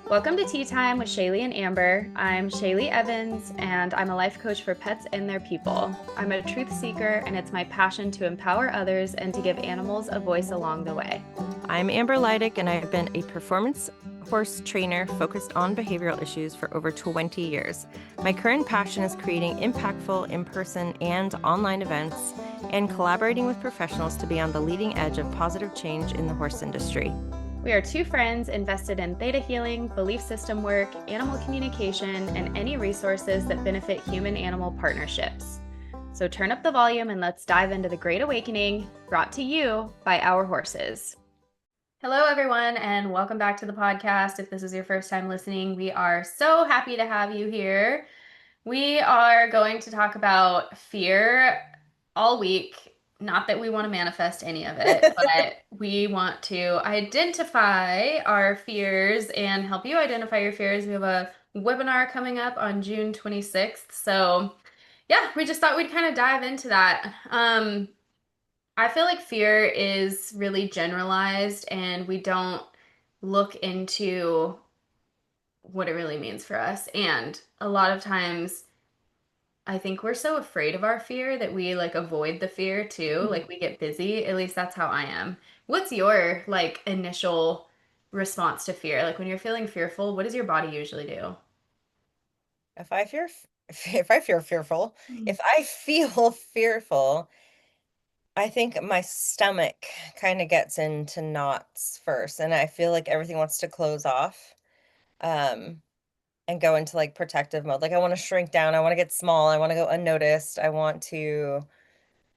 Welcome to Tea Time with Shayleigh and Amber. I'm Shayleigh Evans, and I'm a life coach for pets and their people. I'm a truth seeker, and it's my passion to empower others and to give animals a voice along the way. I'm Amber Leidick, and I've been a performance horse trainer focused on behavioral issues for over 20 years. My current passion is creating impactful in-person and online events and collaborating with professionals to be on the leading edge of positive change in the horse industry. We are two friends invested in theta healing, belief system work, animal communication, and any resources that benefit human-animal partnerships. So turn up the volume and let's dive into the Great Awakening, brought to you by our horses. Hello, everyone, and welcome back to the podcast. If this is your first time listening, we are so happy to have you here. We are going to talk about fear all week. Not that we want to manifest any of it, but we want to identify our fears and help you identify your fears. We have a webinar coming up on June 26th. So, yeah, we just thought we'd kind of dive into that. I feel like fear is really generalized and we don't look into what it really means for us. And a lot of times, I think we're so afraid of our fear that we like avoid the fear too. Like we get busy. At least that's how I am. What's your like initial response to fear? Like when you're feeling fearful, what does your body usually do? If I fear, if I feel fearful, if I feel fearful, I think my stomach kind of gets into knots first, and I feel like everything wants to close off, um, and go into like protective mode. Like I want to shrink down, I want to get small, I want to go unnoticed, I want to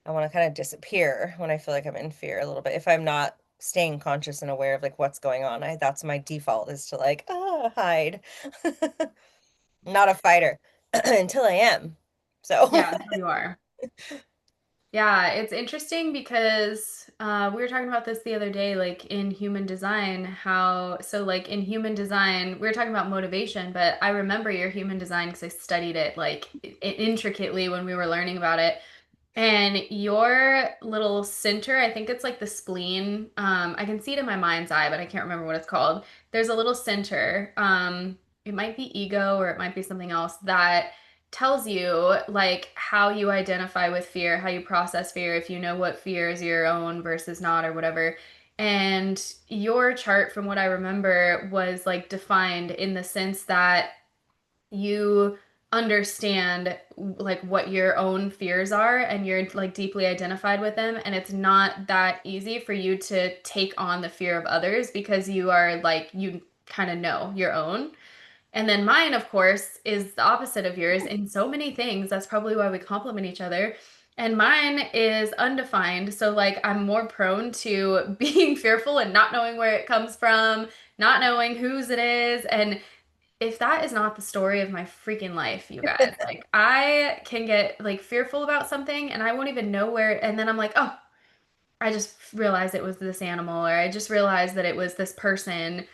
kind of disappear when I feel like I'm in fear a little bit. If I'm not staying conscious and aware of like what's going on, that's my default is to like, hide. Not a fighter until I am. So, Yeah, you are. Yeah, it's interesting because we were talking about this the other day, like in human design, like in human design, we were talking about motivation, but I remember your human design because I studied it like intricately when we were learning about it. And your little center, I think it's like the spleen. I can see it in my mind's eye, but I can't remember what it's called. There's a little center. It might be ego or it might be something else that tells you like how you identify with fear, how you process fear, if you know what fear is your own versus not or whatever. And your chart, from what I remember, was like defined in the sense that you understand like what your own fears are and you're like deeply identified with them, and it's not that easy for you to take on the fear of others because you are like you kind of know your own. And then mine, of course, is the opposite of yours in so many things. That's probably why we complement each other. And mine is undefined. So, like, I'm more prone to being fearful and not knowing where it comes from, not knowing whose it is. And if that is not the story of my freaking life, you guys, like, I can get like fearful about something and I won't even know where. And then I'm like, oh, I just realized it was this animal, or I just realized that it was this person.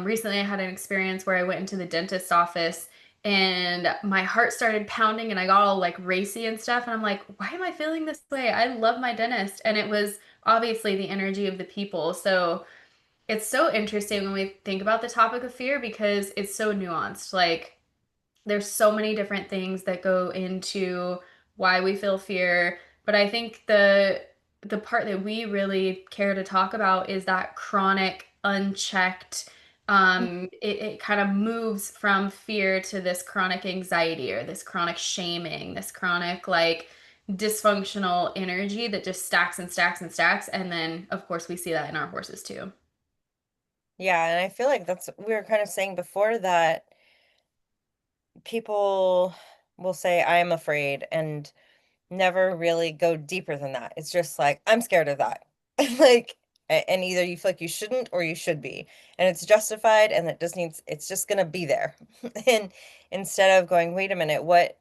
Recently, I had an experience where I went into the dentist's office and my heart started pounding and I got all like racy and stuff. And I'm like, why am I feeling this way? I love my dentist. And it was obviously the energy of the people. So it's so interesting when we think about the topic of fear because it's so nuanced. Like, there's so many different things that go into why we feel fear, but I think the part that we really care to talk about is that chronic unchecked it kind of moves from fear to this chronic anxiety or this chronic shaming, this chronic like dysfunctional energy that just stacks and stacks and stacks, and then of course we see that in our horses too. yeah, and I feel like that's we were kind of saying before that people will say, I'm afraid, and never really go deeper than that. It's just like, I'm scared of that. Like, and either you feel like you shouldn't or you should be. And it's justified and it just needs, it's just gonna be there. And instead of going, wait a minute, what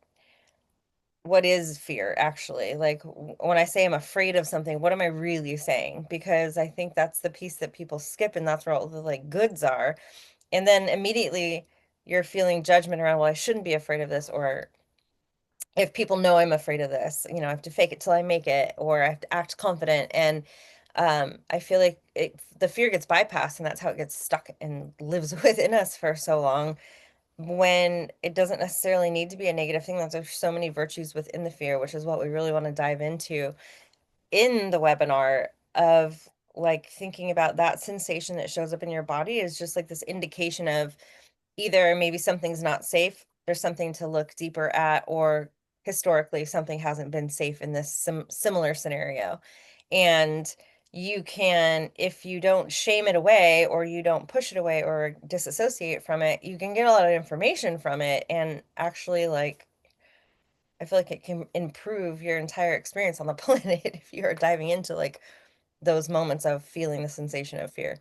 is fear actually? Like when I say I'm afraid of something, what am I really saying? Because I think that's the piece that people skip, and that's where all the like goods are. And then immediately you're feeling judgment around, well, I shouldn't be afraid of this, or if people know I'm afraid of this, I have to fake it till I make it, or I have to act confident. And I feel like the fear gets bypassed, and that's how it gets stuck and lives within us for so long. When it doesn't necessarily need to be a negative thing, that there's so many virtues within the fear, which is what we really want to dive into in the webinar of like thinking about that sensation that shows up in your body is just like this indication of either maybe something's not safe, there's something to look deeper at, or historically something hasn't been safe in this similar scenario. And you can, if you don't shame it away or you don't push it away or disassociate from it, you can get a lot of information from it and actually like I feel like it can improve your entire experience on the planet if you are diving into like those moments of feeling the sensation of fear.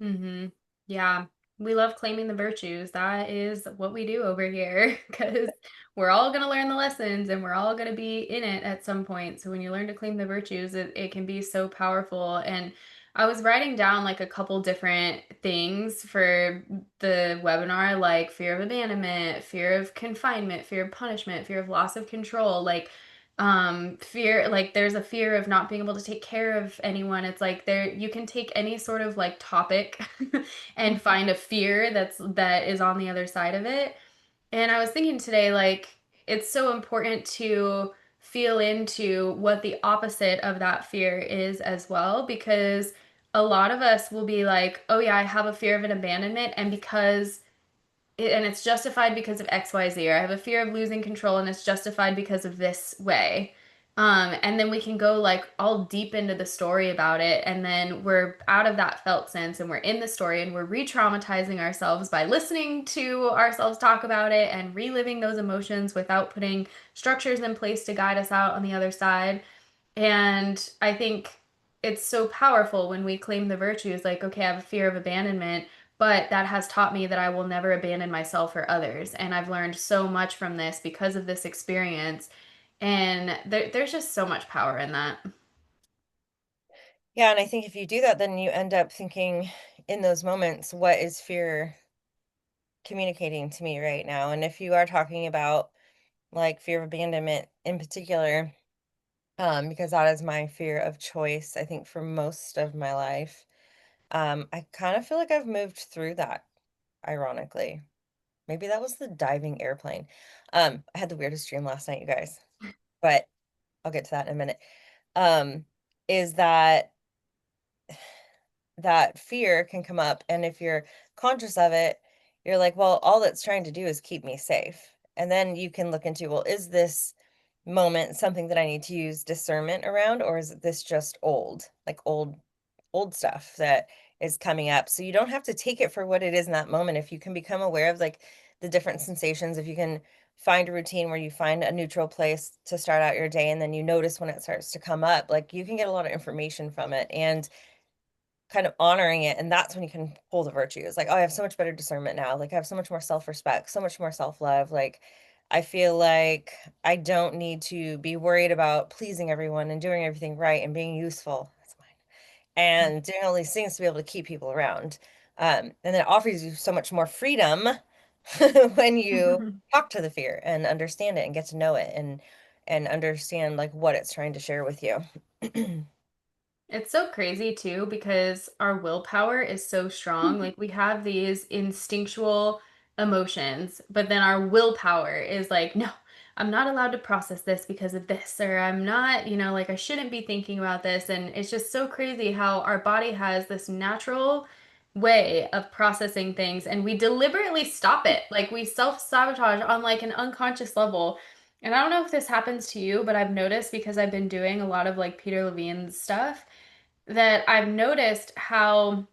Mm-hmm. Yeah. We love claiming the virtues. That is what we do over here because we're all going to learn the lessons and we're all going to be in it at some point. So when you learn to claim the virtues, it can be so powerful. And I was writing down like a couple different things for the webinar, like fear of abandonment, fear of confinement, fear of punishment, fear of loss of control, like fear, like there's a fear of not being able to take care of anyone. It's like there you can take any sort of like topic and find a fear that is on the other side of it. And I was thinking today, like, it's so important to feel into what the opposite of that fear is as well, because a lot of us will be like, oh yeah, I have a fear of an abandonment, and and it's justified because of XYZ, or I have a fear of losing control and it's justified because of this way. And then we can go like all deep into the story about it, and then we're out of that felt sense and we're in the story and we're re-traumatizing ourselves by listening to ourselves talk about it and reliving those emotions without putting structures in place to guide us out on the other side. And I think it's so powerful when we claim the virtues, like, okay, I have a fear of abandonment, but that has taught me that I will never abandon myself or others. And I've learned so much from this because of this experience. And there's just so much power in that. Yeah, and I think if you do that, then you end up thinking in those moments, what is fear communicating to me right now? And if you are talking about like fear of abandonment in particular, because that is my fear of choice, I think for most of my life, I kind of feel like I've moved through that, ironically. Maybe that was the diving airplane. I had the weirdest dream last night, you guys, but I'll get to that in a minute. Um, is that that fear can come up, and if you're conscious of it, you're like, well, all it's trying to do is keep me safe. And then you can look into, well, is this moment something that I need to use discernment around, or is this just old stuff that is coming up? So you don't have to take it for what it is in that moment. If you can become aware of like the different sensations, if you can find a routine where you find a neutral place to start out your day and then you notice when it starts to come up, like you can get a lot of information from it and kind of honoring it. And that's when you can pull the virtues. Like, oh, I have so much better discernment now. Like, I have so much more self-respect, so much more self-love. Like, I feel like I don't need to be worried about pleasing everyone and doing everything right and being useful. That's mine. And doing all these things to be able to keep people around. And then it offers you so much more freedom when you talk to the fear and understand it and get to know it and understand like what it's trying to share with you. It's so crazy too because our willpower is so strong. Like we have these instinctual emotions, but then our willpower is like, no, I'm not allowed to process this because of this, or I'm not, like I shouldn't be thinking about this. And it's just so crazy how our body has this natural way of processing things and we deliberately stop it. Like we self-sabotage on like an unconscious level. And I don't know if this happens to you, but I've noticed because I've been doing a lot of like Peter Levine's stuff that I've noticed how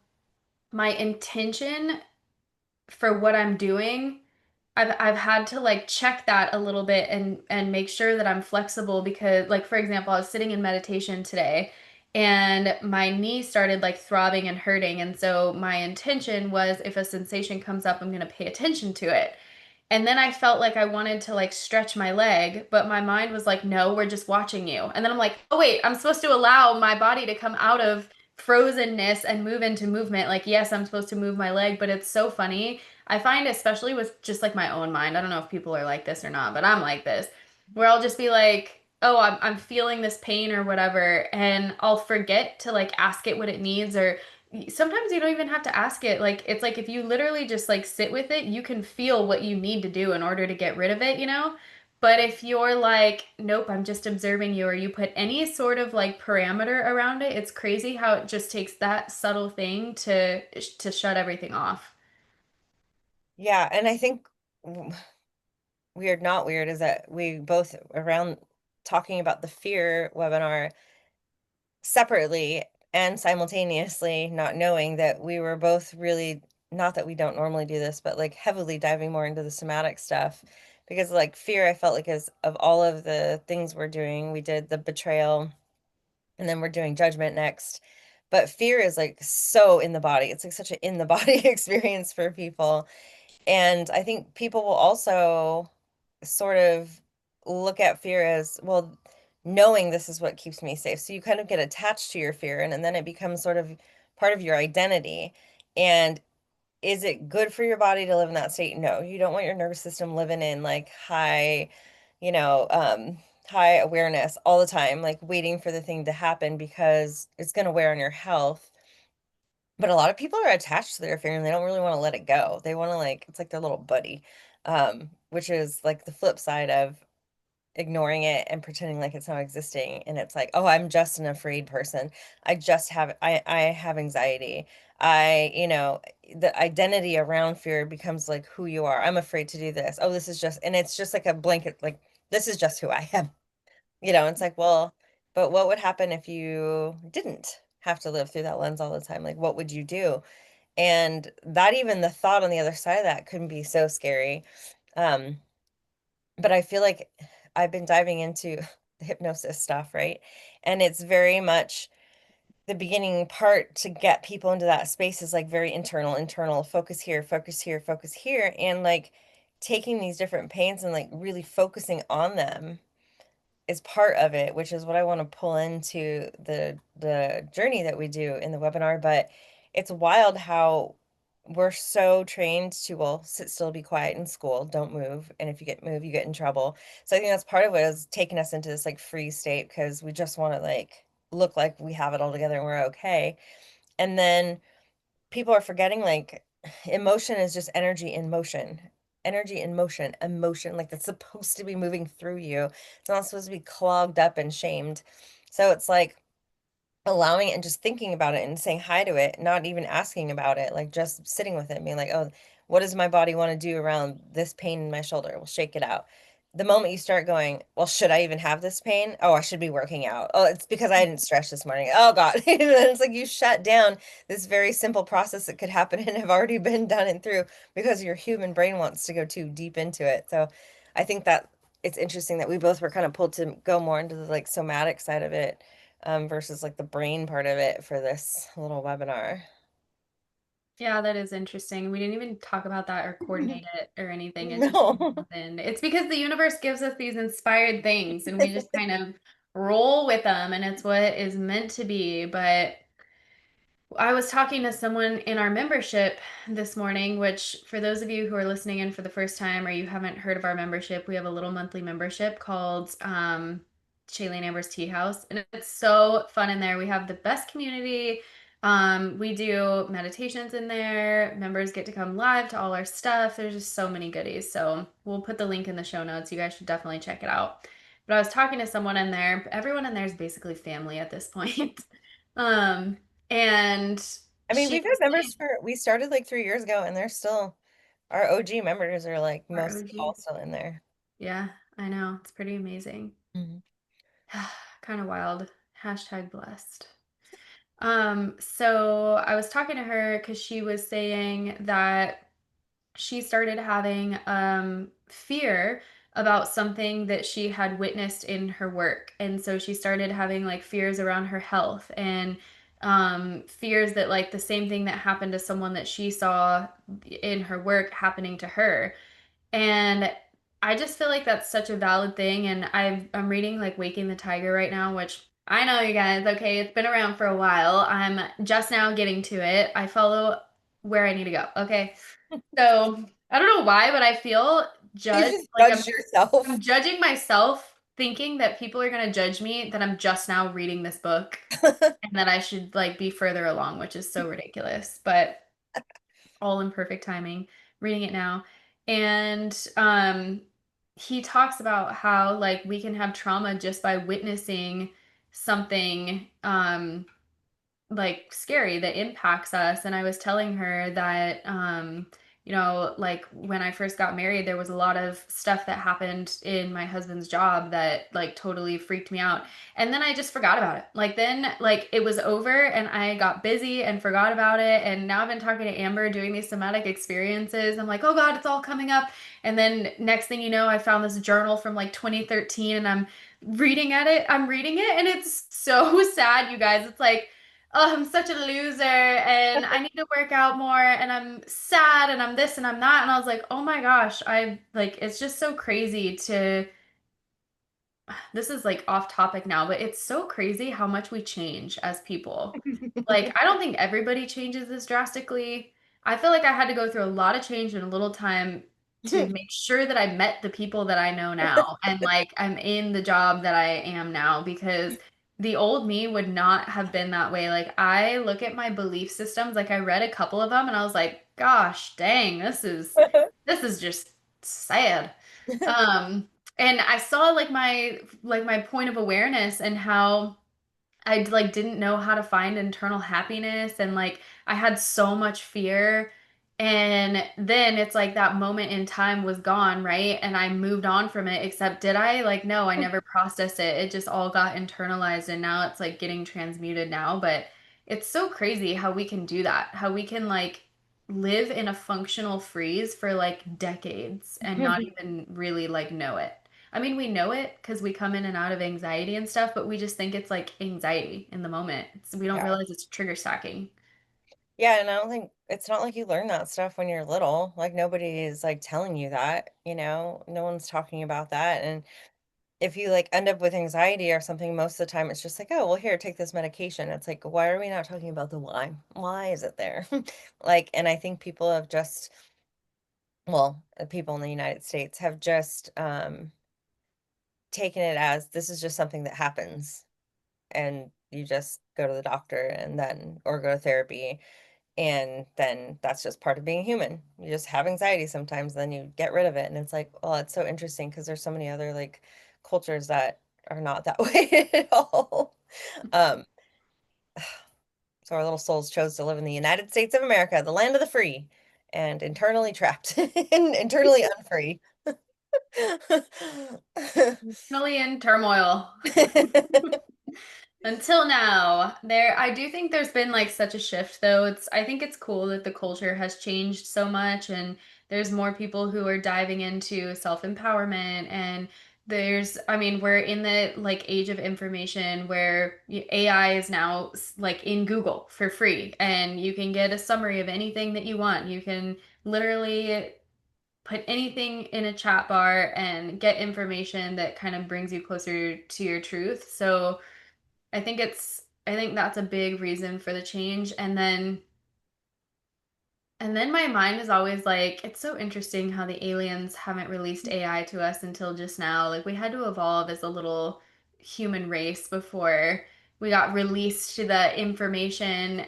my intention for what I'm doing, I've had to like check that a little bit and make sure that I'm flexible because like for example, I was sitting in meditation today and my knee started like throbbing and hurting, and so my intention was if a sensation comes up, I'm going to pay attention to it. And then I felt like I wanted to like stretch my leg, but my mind was like, no, we're just watching you. And then I'm like, oh, wait, I'm supposed to allow my body to come out of frozenness and move into movement. Like, yes, I'm supposed to move my leg, but it's so funny. I find, especially with just like my own mind, I don't know if people are like this or not, but I'm like this, where I'll just be like, oh, I'm feeling this pain or whatever, and I'll forget to like ask it what it needs, or sometimes you don't even have to ask it. Like it's like if you literally just like sit with it, you can feel what you need to do in order to get rid of it, you know? But if you're like, nope, I'm just observing you, or you put any sort of like parameter around it, it's crazy how it just takes that subtle thing to shut everything off. Yeah, and I think weird, not weird, is that we both around talking about the fear webinar separately and simultaneously, not knowing that we were both really, not that we don't normally do this, but like heavily diving more into the somatic stuff. Because like fear, I felt like is of all of the things we're doing, we did the betrayal and then we're doing judgment next. But fear is like so in the body. It's like such an in the body experience for people. And I think people will also sort of look at fear as, well, knowing this is what keeps me safe. So you kind of get attached to your fear and then it becomes sort of part of your identity. And is it good for your body to live in that state? No, you don't want your nervous system living in like high, you know, high awareness all the time, like waiting for the thing to happen because it's going to wear on your health. But a lot of people are attached to their fear and they don't really want to let it go. They want to like, it's like their little buddy, which is like the flip side of ignoring it and pretending like it's not existing. And it's like, oh, I'm just an afraid person. I have anxiety. The identity around fear becomes like who you are. I'm afraid to do this. Oh, this is just, and it's just like a blanket, like, this is just who I am. It's like, well, but what would happen if you didn't have to live through that lens all the time? Like, what would you do? And that even the thought on the other side of that can be so scary. Um, but I feel like I've been diving into the hypnosis stuff, right? And it's very much the beginning part to get people into that space is like very internal, focus here, focus here, focus here, and like taking these different pains and like really focusing on them is part of it, which is what I want to pull into the journey that we do in the webinar. But it's wild how we're so trained to, well, sit still, be quiet in school, don't move, and if you get move, you get in trouble. So I think that's part of what is taking us into this like freeze state because we just want to like look like we have it all together and we're okay. And then people are forgetting like emotion is just energy in motion. Energy in motion, emotion, like that's supposed to be moving through you. It's not supposed to be clogged up and shamed. So it's like allowing it and just thinking about it and saying hi to it, not even asking about it, like just sitting with it, being like, oh, what does my body want to do around this pain in my shoulder? We'll shake it out. The moment you start going, well, should I even have this pain? Oh, I should be working out. Oh, it's because I didn't stretch this morning. Oh God. And then it's like you shut down this very simple process that could happen and have already been done and through because your human brain wants to go too deep into it. So I think that it's interesting that we both were kind of pulled to go more into the like somatic side of it versus like the brain part of it for this little webinar. Yeah, that is interesting. We didn't even talk about that or coordinate it or anything. It just No. happened. It's because the universe gives us these inspired things and we just kind of roll with them and it's what is meant to be. But I was talking to someone in our membership this morning, which for those of you who are listening in for the first time or you haven't heard of our membership, we have a little monthly membership called Shayleigh and Amber's Tea House. And it's so fun in there. We have the best community. We do meditations in there. Members get to come live to all our stuff. There's just so many goodies. So we'll put the link in the show notes. You guys should definitely check it out. But I was talking to someone in there. Everyone in there is basically family at this point. Um, and I mean, she we've had was members saying, for, we started like 3 years ago and they're still, our OG members are like our mostly all OGs. still in there. Yeah, I know. It's pretty amazing. Mhm. Kind of wild. Hashtag blessed. So I was talking to her because she was saying that she started having fear about something that she had witnessed in her work. And so she started having like fears around her health and fears that like the same thing that happened to someone that she saw in her work happening to her. And I just feel like that's such a valid thing. And I'm reading like Waking the Tiger right now, which I know you guys, okay, it's been around for a while. I'm just now getting to it. I follow where I need to go. Okay. So I don't know why, but I feel You judged. just Like judged yourself. I'm judging myself thinking that people are going to judge me that I'm just now reading this book and that I should like be further along, which is so ridiculous, but all in perfect timing, reading it now. And he talks about how like we can have trauma just by witnessing something like scary that impacts us. And I was telling her that like when I first got married, there was a lot of stuff that happened in my husband's job that like totally freaked me out. And then I just forgot about it. Like then like it was over and I got busy and forgot about it. And now I've been talking to Amber doing these somatic experiences. I'm like, oh God, it's all coming up. And then next thing you know, I found this journal from like 2013 and I'm reading it and it's so sad, you guys. It's like, oh, I'm such a loser and I need to work out more and I'm sad and I'm this and I'm that. And I was like, oh my gosh, I like, it's just so crazy to, this is like off topic now, but it's so crazy how much we change as people. Like, I don't think everybody changes this drastically. I feel like I had to go through a lot of change in a little time to make sure that I met the people that I know now and like I'm in the job that I am now because the old me would not have been that way. Like, I look at my belief systems, like I read a couple of them and I was like, gosh, dang, this is just sad. Um, and I saw like my point of awareness and how I like didn't know how to find internal happiness and like I had so much fear and then it's like that moment in time was gone, right? And I moved on from it except did I? Like no, I never processed it. It just all got internalized and now it's like getting transmuted now, but it's so crazy how we can do that. How we can like live in a functional freeze for like decades and not even really like know it. I mean, we know it because we come in and out of anxiety and stuff, but we just think it's like anxiety in the moment. We don't Yeah. realize it's trigger stacking. Yeah, and I don't think it's not like you learn that stuff when you're little. Like nobody is like telling you that, you know? No one's talking about that. And if you like end up with anxiety or something, most of the time it's just like, oh, well, here, take this medication. It's like, why are we not talking about the why? Why is it there? Like, and I think people have just, well, people in the United States have just taken it as this is just something that happens and you just go to the doctor and then or go to therapy and then that's just part of being human. You just have anxiety sometimes, then you get rid of it. And it's like, well, it's so interesting because there's so many other like cultures that are not that way at all. Um, so our little souls chose to live in the United States of America, the land of the free, and internally trapped and internally unfree. Really in turmoil. Until now, I do think there's been like such a shift though. I think it's cool that the culture has changed so much and there's more people who are diving into self-empowerment and I mean, we're in the like age of information where AI is now like in Google for free and you can get a summary of anything that you want. You can literally put anything in a chat bar and get information that kind of brings you closer to your truth. So, I think that's a big reason for the change. And then my mind is always like, it's so interesting how the aliens haven't released AI to us until just now. Like we had to evolve as a little human race before we got released to the information.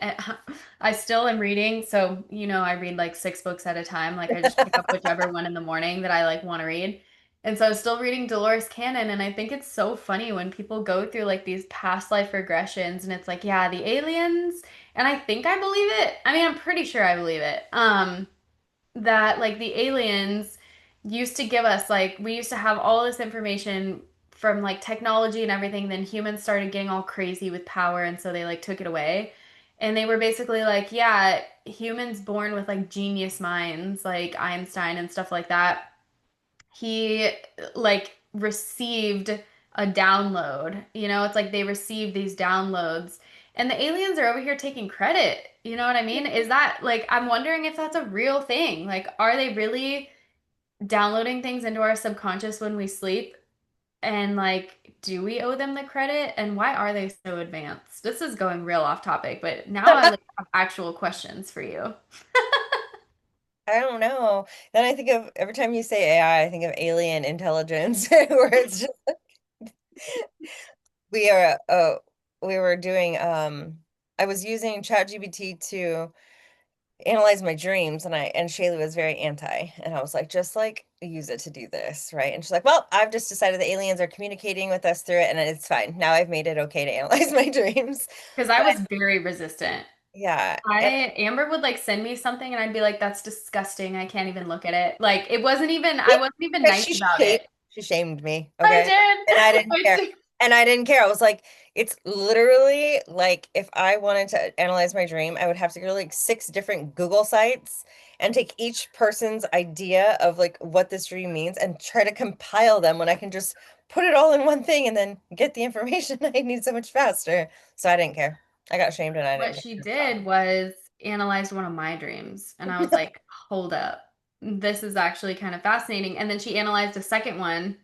I still am reading, so I read like 6 books at a time. Like I just pick up whichever one in the morning that I like want to read. And so I'm still reading Dolores Cannon, and I think it's so funny when people go through like these past life regressions, and it's like, yeah, the aliens, and I think I believe it. I mean, I'm pretty sure I believe it. That like the aliens used to give us like we used to have all this information from like technology and everything, then humans started getting all crazy with power, and so they like took it away. And they were basically like, yeah, humans born with like genius minds, like Einstein and stuff like that he like received a download. It's like they received these downloads. And the aliens are over here taking credit. You know what I mean? Is that like I'm wondering if that's a real thing. Like are they really downloading things into our subconscious when we sleep? And like do we owe them the credit? And why are they so advanced? This is going real off topic, but now I like have actual questions for you. I don't know. Then I think of every time you say AI, I think of alien intelligence, where it's just We are we were doing I was using ChatGPT to analyze my dreams, and Shayleigh was very anti, and I was like, just like use it to do this, right? And she's like, well, I've just decided the aliens are communicating with us through it, and it's fine. Now I've made it okay to analyze my dreams. Because I But was very resistant. yeah, and Amber would like send me something and I'd be like, that's disgusting. I can't even look at it. Like I yeah, wasn't even because nice about it. she shamed me, I okay? And I did. didn't I care. did. And I didn't care. I was like, it's literally like if I wanted to analyze my dream, I would have to go to like six different Google sites and take each person's idea of like what this dream means and try to compile them when I can just put it all in one thing and then get the information I need so much faster. So I didn't care. I got shamed and I What didn't she care. did was analyzed one of my dreams. And I was like, hold up. This is actually kind of fascinating. And then she analyzed a second one.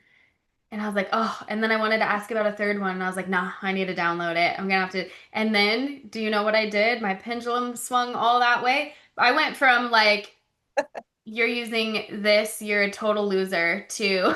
And I was like, oh, and then I wanted to ask about a third one. And I was like, nah, I need to download it. I'm gonna have to. And then, do you know what I did? My pendulum swung all that way. I went from like, you're using this, you're a total loser, to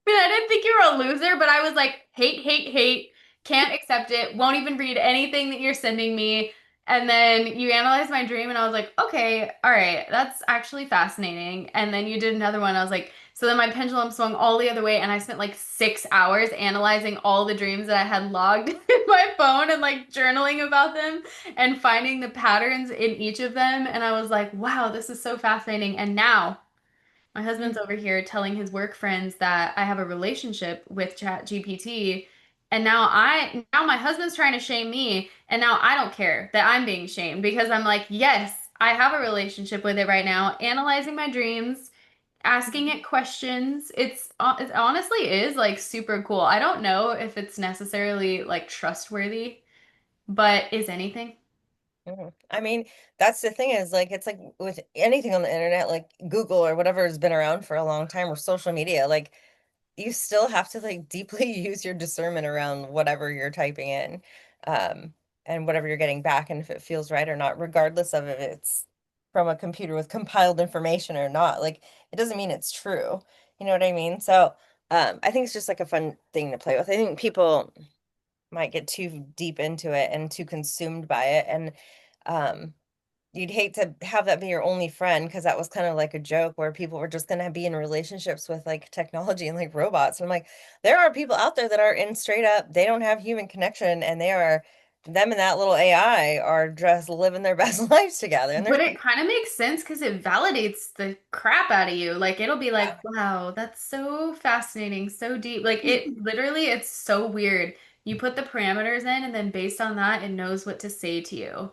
mean, I didn't think you were a loser, but I was like, hate, hate, hate, can't accept it, won't even read anything that you're sending me. And then you analyzed my dream, and I was like, okay, all right, that's actually fascinating. And then you did another one. I was like, so then my pendulum swung all the other way, and I spent like 6 hours analyzing all the dreams that I had logged in my phone and like journaling about them and finding the patterns in each of them. And I was like, wow, this is so fascinating. And now, my husband's over here telling his work friends that I have a relationship with ChatGPT, and now my husband's trying to shame me, and now I don't care that I'm being shamed because I'm like, yes, I have a relationship with it right now, analyzing my dreams, asking it questions. It honestly is like super cool. I don't know if it's necessarily like trustworthy, but is anything? Mhm. I mean, that's the thing is like it's like with anything on the internet, like Google or whatever has been around for a long time or social media, like you still have to like deeply use your discernment around whatever you're typing in, um, and whatever you're getting back and if it feels right or not, regardless of if it's from a computer with compiled information or not. Like it doesn't mean it's true. You know what I mean? So I think it's just like a fun thing to play with. I think people might get too deep into it and too consumed by it. And um, you'd hate to have that be your only friend because that was kind of like a joke where people were just going to be in relationships with like technology and like robots. And I'm like, there are people out there that are in straight up, they don't have human connection and they are, them and that little AI are just living their best lives together. And there's, But it kind of makes sense because it validates the crap out of you. Like it'll be like, yeah. wow, that's so fascinating, so deep. Like it literally, it's so weird. You put the parameters in, and then based on that, it knows what to say to you.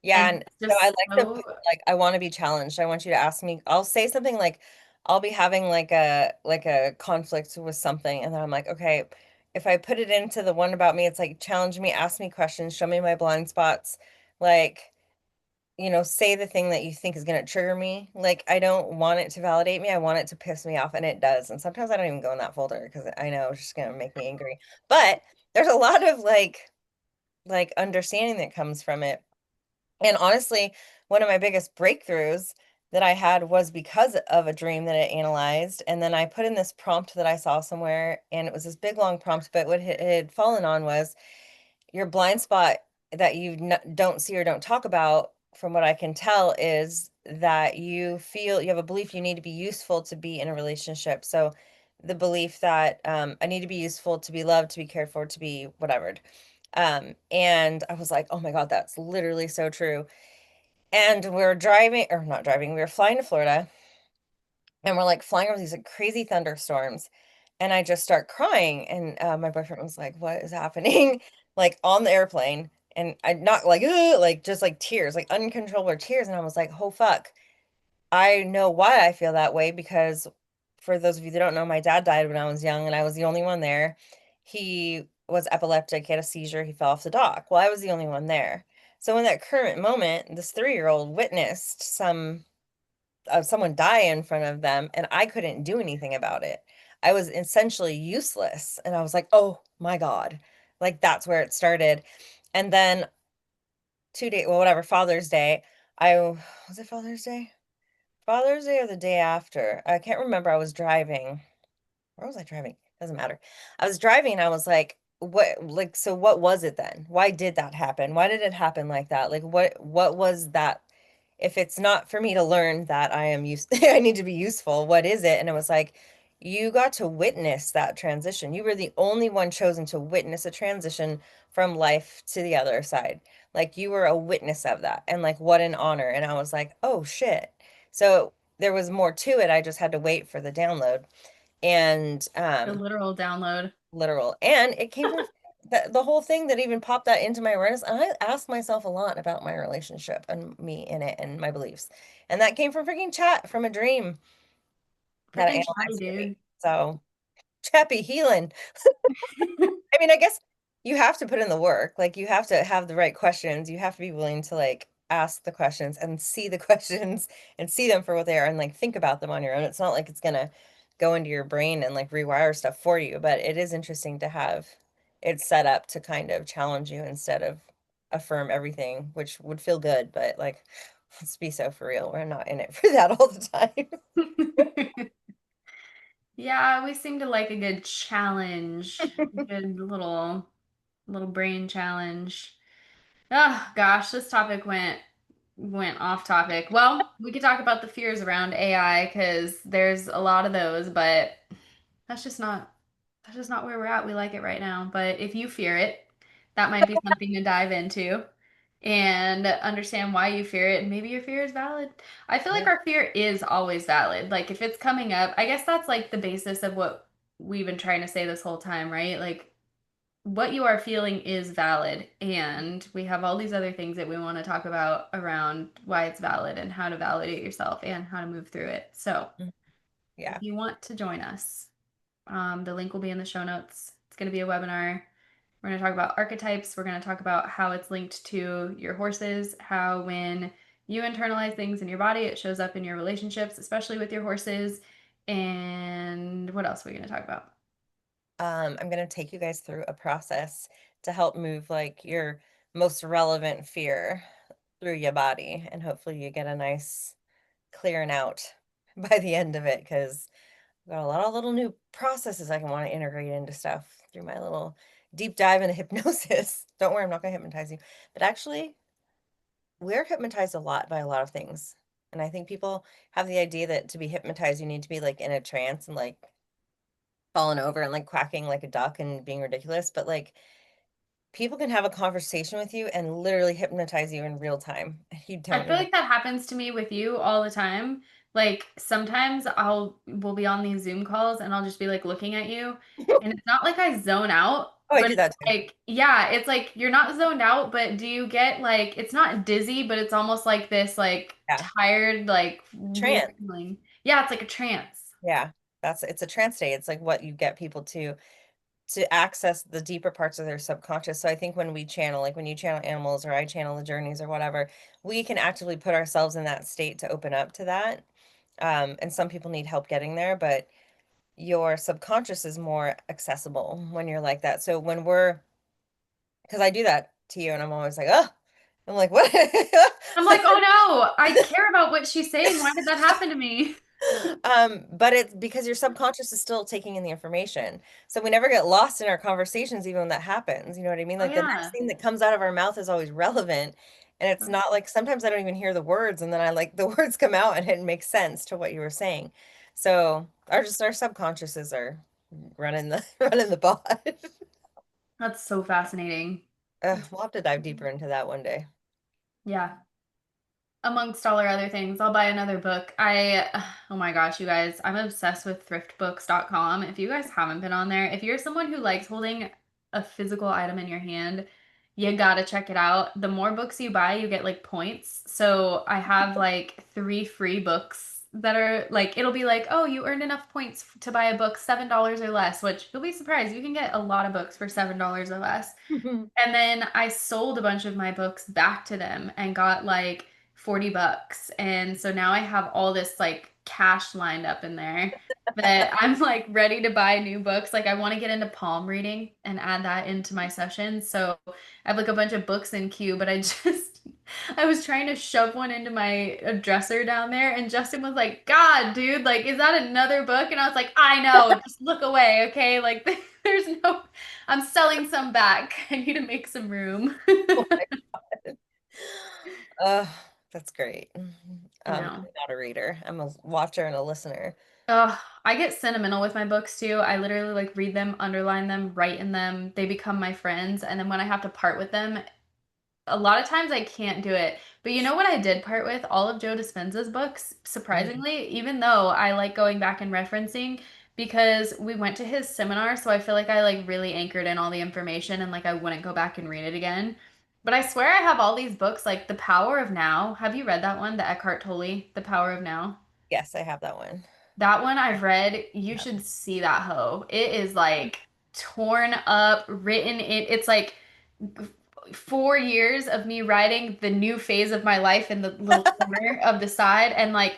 Yeah, And and it's so I just like to so, put like I want to be challenged. I want you to ask me. I'll say something like I'll be having like a conflict with something, and then I'm like, okay, if I put it into the one about me, it's like challenge me, ask me questions, show me my blind spots, like say the thing that you think is going to trigger me. Like I don't want it to validate me. I want it to piss me off, and it does. And sometimes I don't even go in that folder because I know it's just going to make me angry. But there's a lot of like understanding that comes from it. And honestly, one of my biggest breakthroughs that I had was because of a dream that it analyzed. And then I put in this prompt that I saw somewhere, and it was this big long prompt, but what it had fallen on was your blind spot that you don't see or don't talk about, from what I can tell, is that you feel you have a belief you need to be useful to be in a relationship. So the belief that I need to be useful to be loved, to be cared for, to be whatever. And I was like, oh my God, that's literally so true. And we're driving, or not driving, we were flying to Florida and we're like flying over these like crazy thunderstorms. And I just start crying. And my boyfriend was like, what is happening? Like on the airplane. And I not like, "Ugh," like just like tears, like uncontrollable tears. And I was like, oh fuck. I know why I feel that way because for those of you that don't know, my dad died when I was young and I was the only one there. He was epileptic, he had a seizure, he fell off the dock. Well, I was the only one there. So in that current moment, this 3-year-old witnessed someone die in front of them and I couldn't do anything about it. I was essentially useless and I was like, "Oh my God." Like that's where it started. And then 2 days, well, whatever, Father's Day, I was it Father's Day? Father's Day or the day after? I can't remember. I was driving. Where was I driving? doesn't matter. I was driving, I was like, what, like, so what was it then? Why did that happen? Why did it happen like that? Like, what was that? If it's not for me to learn that I am used, I need to be useful, what is it? And it was like, you got to witness that transition. You were the only one chosen to witness a transition from life to the other side. Like, you were a witness of that. And like, what an honor. And I was like, oh shit. So there was more to it. I just had to wait for the download. And The literal download. literal. And it came from the whole thing that even popped that into my awareness. And I asked myself a lot about my relationship and me in it and my beliefs. And that came from freaking chat from a dream that Freaking chatty, analyzed for me. dude. So happy healing. I mean, I guess you have to put in the work. Like you have to have the right questions. You have to be willing to like ask the questions and see the questions and see them for what they are and like think about them on your own. It's not like it's gonna go into your brain and like rewire stuff for you, but it is interesting to have it set up to kind of challenge you instead of affirm everything, which would feel good, but like let's be so for real. We're not in it for that all the time. Yeah, we seem to like a good challenge. Good little brain challenge. Oh gosh, this topic went off topic. Well, we could talk about the fears around AI because there's a lot of those, but that's just not that's just not where we're at. We like it right now. But if you fear it, that might be something to dive into and understand why you fear it. And maybe your fear is valid. I feel like Yeah. our fear is always valid. Like if it's coming up, I guess that's like the basis of what we've been trying to say this whole time, right? Like what you are feeling is valid. And we have all these other things that we want to talk about around why it's valid and how to validate yourself and how to move through it. So if Yeah. you want to join us, the link will be in the show notes. It's going to be a webinar. We're going to talk about archetypes. We're going to talk about how it's linked to your horses, how when you internalize things in your body, it shows up in your relationships, especially with your horses. And what else are we going to talk about? I'm going to take you guys through a process to help move like your most relevant fear through your body. And hopefully you get a nice clearing out by the end of it because I've got a lot of little new processes I can want to integrate into stuff through my little deep dive into hypnosis. Don't worry, I'm not going to hypnotize you. But actually, we're hypnotized a lot by a lot of things. And I think people have the idea that to be hypnotized, you need to be like in a trance and like falling over and like quacking like a duck and being ridiculous. But like people can have a conversation with you and literally hypnotize you in real time. You I don't feel even. like that happens to me with you all the time. Like sometimes we'll be on these Zoom calls and I'll just be like looking at you and it's not like I zone out, Oh, I but do it's that too. like yeah, it's like you're not zoned out, but do you get like it's not dizzy, but it's almost like this like Yeah. tired like weird Trance. feeling. Yeah, it's like a trance. Yeah. It's a trance state. It's like what you get people to access the deeper parts of their subconscious. So I think when we channel, like when you channel animals or I channel the journeys or whatever, we can actively put ourselves in that state to open up to that. And some people need help getting there, but your subconscious is more accessible when you're like that. So when we're, because I do that to you and I'm always like, oh, I'm like, what? I'm like, "Oh no, I care about what she's saying. Why did that happen to me?" But it's because your subconscious is still taking in the information. So we never get lost in our conversations, even when that happens. You know what I mean? Oh Like the next yeah. thing that comes out of our mouth is always relevant. And it's not like sometimes I don't even hear the words, and then I like the words come out and it makes sense to what you were saying. So our subconsciouses are running the running the pod. That's so fascinating. We'll have to dive deeper into that one day. Yeah. Amongst all our other things, I'll buy another book. Oh my gosh, you guys, I'm obsessed with thriftbooks.com. If you guys haven't been on there, if you're someone who likes holding a physical item in your hand, you gotta check it out. The more books you buy, you get like points. So I have like 3 free books that are like, it'll be like, oh, you earned enough points to buy a book $7 or less, which you'll be surprised. You can get a lot of books for $7 or less. And then I sold a bunch of my books back to them and got like $40. And so now I have all this like cash lined up in there that I'm like ready to buy new books. Like I want to get into palm reading and add that into my sessions. So I have like a bunch of books in queue, but I just I was trying to shove one into my dresser down there, and Justin was like, "God, dude, like, is that another book?" And I was like, "I know, just look away, okay? Like, there's no, I'm selling some back. I need to make some room." Oh my God. Uh, that's great. I I'm know. not a reader. I'm a watcher and a listener. Ugh, I get sentimental with my books too. I literally like read them, underline them, write in them. They become my friends. And then when I have to part with them, a lot of times I can't do it. But you know what I did part with? All of Joe Dispenza's books, Mhm. surprisingly, even though I like going back and referencing because we went to his seminar, so I feel like I like really anchored in all the information and like I wouldn't go back and read it again. But I swear I have all these books like The Power of Now. Have you read that one? The Eckhart Tolle, The Power of Now? Yes, I have that one. That one I've read. You should see that hoe. It is like torn up, written in, it's like 4 years of me writing the new phase of my life in the little corner of the side, and like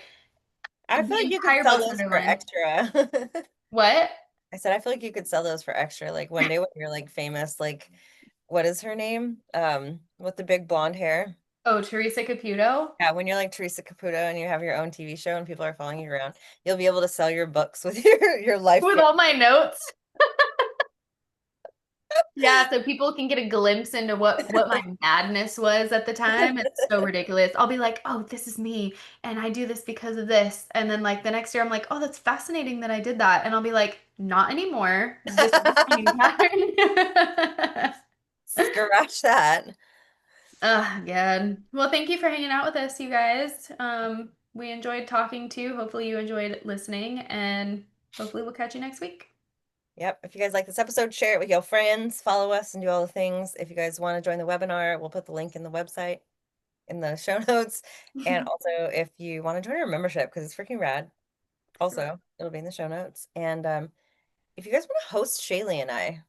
I feel the like you could entire sell book's those for underlined. extra. What? I said I feel like you could sell those for extra. Like one day when you're like famous, like what is her name? With the big blonde hair. Oh, Teresa Caputo Yeah, when you're like Teresa Caputo and you have your own TV show and people are following you around, you'll be able to sell your books with your life with story. all my notes. Yeah, so people can get a glimpse into what my madness was at the time. It's so ridiculous. I'll be like, "Oh, this is me, and I do this because of this." And then like the next year I'm like, "Oh, that's fascinating that I did that." And I'll be like, "Not anymore. This is my new pattern." Scratch that. Oh, God. Well, thank you for hanging out with us, you guys. We enjoyed talking too. Hopefully you enjoyed listening, and hopefully we'll catch you next week. Yep. If you guys like this episode, share it with your friends, follow us, and do all the things. If you guys want to join the webinar, we'll put the link in the website in the show notes. And also, if you want to join our membership, because it's freaking rad, also, it'll be in the show notes. And if you guys want to host Shayleigh and I,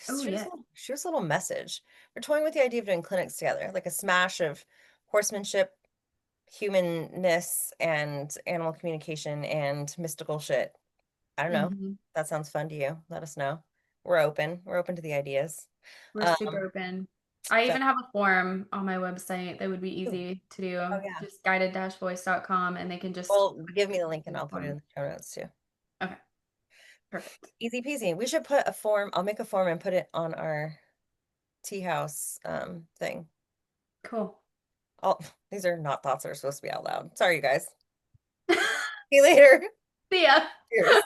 Oh, yeah. shoot us a little message. We're toying with the idea of doing clinics together, like a smash of horsemanship, humanness, and animal communication and mystical shit. I don't know. Mhm. That sounds fun to you. Let us know. We're open. We're open to the ideas. We're super Um, open. I so even have a form on my website that would be oh easy to do. yeah. Just guided-voice.com, and they can just Well, give me the link and do the I'll put it in form. the show notes too. Okay, perfect. Easy peasy. We should put a form. I'll make a form and put it on our tea house thing. Cool. Oh, these are not thoughts that are supposed to be out loud. Sorry, you guys. See you later. See ya. Cheers.